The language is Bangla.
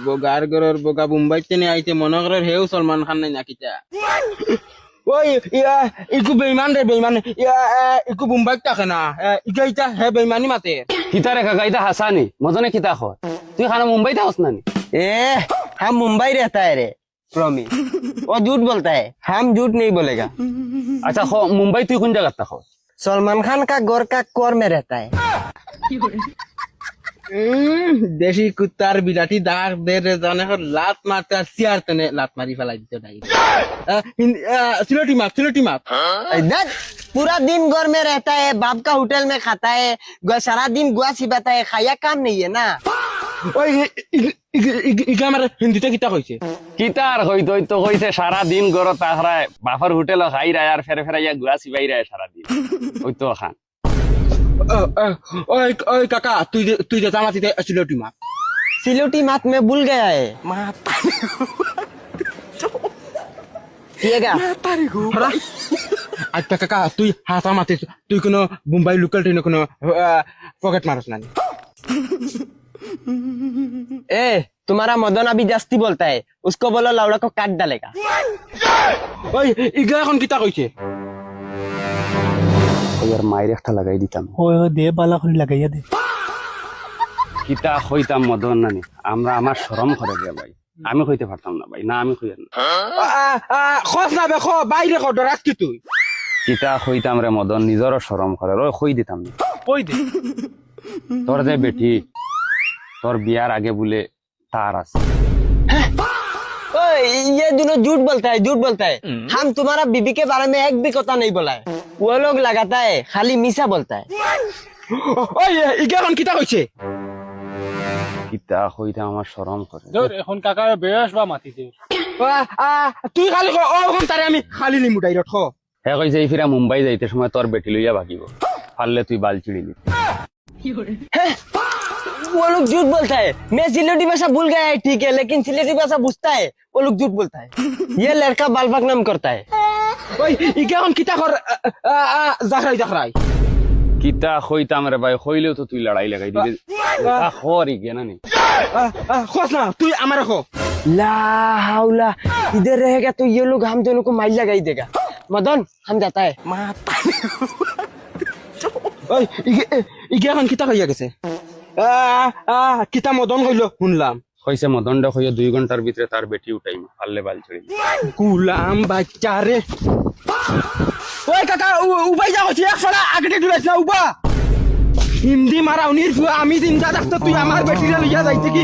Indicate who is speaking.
Speaker 1: বোগার গরর বোগা মুম্বাইতে নিয়ে আইতে মনে করে হেউ সলমান খান নাই নাকিটা ওই ইকু বেইমান রে বেইমান ইকু মুম্বাইত থাকে না ইটা হে বেইমানি মাতে
Speaker 2: কিতা রে কাকা ইতা হাসানি মজনে কিতা খর তুই খানা মুম্বাইতে হস নানি
Speaker 3: ए हम मुंबई रहता है रे प्रॉमिस वो झूठ बोलता है हम झूठ नहीं बोलेगा
Speaker 2: আচ্ছা মুম্বাই তুই কোন জায়গাত থাকো
Speaker 3: सलमान खान का गोर का कोर में रहता है
Speaker 1: দেশি কুত্তার বিরাটি দাগ দের জানে লাত মারতে আর সিয়ার তনে লাত মারি ফেলাই দিতে নাই সিলেটি মাপ
Speaker 3: इधर पूरा दिन गोर में रहता है बाप का होटल में खाता है सारा दिन गुआ सिबाता है खाया काम नहीं है ना
Speaker 1: ওই ইগা আমার হিন্দিতে কিতা কইছে
Speaker 2: কিতা আর হইতো তো কইছে সারা দিন গর তাহরায় বাফার হোটেল খাই রায় আর ফেরে ফেরাইয়া গুয়া সিবাই রায় সারা দিন ওই তো খান
Speaker 1: ওই ওই কাকা তুই যে জামাতিতে সিলেটি মাপ
Speaker 3: सिलोटी मात में भूल गया है पिएगा
Speaker 1: আচ্ছা কাকা তুই হাতা মাতিস তুই কোনো মুম্বাই লোকাল ট্রেনে কোনো পকেট মারস না
Speaker 3: ए तुम्हारा मदन अभी जास्ती बोलता है उसको बोलो लौड़ा को काट डालेगा
Speaker 1: ওই ইগা এখন কিতা কইছে
Speaker 2: ওই আর মায়ের একটা লাগাই দিতাম
Speaker 4: ওই দে বালা করে লাগাইয়া দে
Speaker 2: কিতা হইতাম মদন নানি আমরা আমার শরম করে গে ভাই আমি কইতে পারতাম না ভাই না আমি কইয়ার না
Speaker 1: খস না বে বাইরে খ ডরাস কি তুই
Speaker 2: কিতা হইতাম রে মদন নিজরও শরম করে ওই কই দিতাম না
Speaker 4: কই দে
Speaker 2: তোর যে বেটি তোর বিয়ার আগে বলে তার আছে
Speaker 3: ओए ये दोनों झूठ बोलता है हम तुम्हारा बीबी के बारे में एक भी कथा नहीं बोला है वो लोग लगाता है खाली मीसा बोलता है
Speaker 1: ওই ইগা এখন কিতা কইছে
Speaker 2: কিতা হইতাম আমার শরম করে
Speaker 4: ধর এখন কাকা বেশ বা মাতিছে
Speaker 1: তুই খালি ওখান তারে আমি খালি লিমু ডাইরেক্ট খ
Speaker 2: হ্যাঁ কইছে এই ফিরা মুম্বাই যাইতে সময় তোর বেটি লইয়া ভাগিব পারলে তুই বাল চিড়ি নি
Speaker 3: वो लोग झूठ बोलता है मैं सिलेटी भाषा भूल गया है ठीक है लेकिन सिलेटी भाषा बुझता है वो लोग झूठ बोलता है ये लड़का बालबाग नाम करता है
Speaker 1: ওই ইগা এখন কিতা কর জাখরাই
Speaker 2: কিতা হইতাম রে ভাই হইলেও তো তুই লড়াই লাগাই দিবি হরি গে না নি
Speaker 1: খস না তুই আমার খ
Speaker 3: ला हाउला इधर रहेगा तो ये लोग हम दोनों को माइल लगाई देगा मदन हम जाता है
Speaker 1: ওই ইগা এখন কিতা কইয়া গেছে কিতা মদন কইল শুনলাম
Speaker 2: কইছে মদনটা হইয়া 2 ঘন্টার ভিতরে তার বেটি উঠাইম পারলে বাল চিড়ি
Speaker 1: গুলাম বাচ্চা রে ওই কাকা উবাই যাও এক ফলা আগে দূরাইছ না উবা হিন্দি মারা উনির আমি চিন্তা থাকতো তুই আমার বেটিরা লইয়া যাইতে কি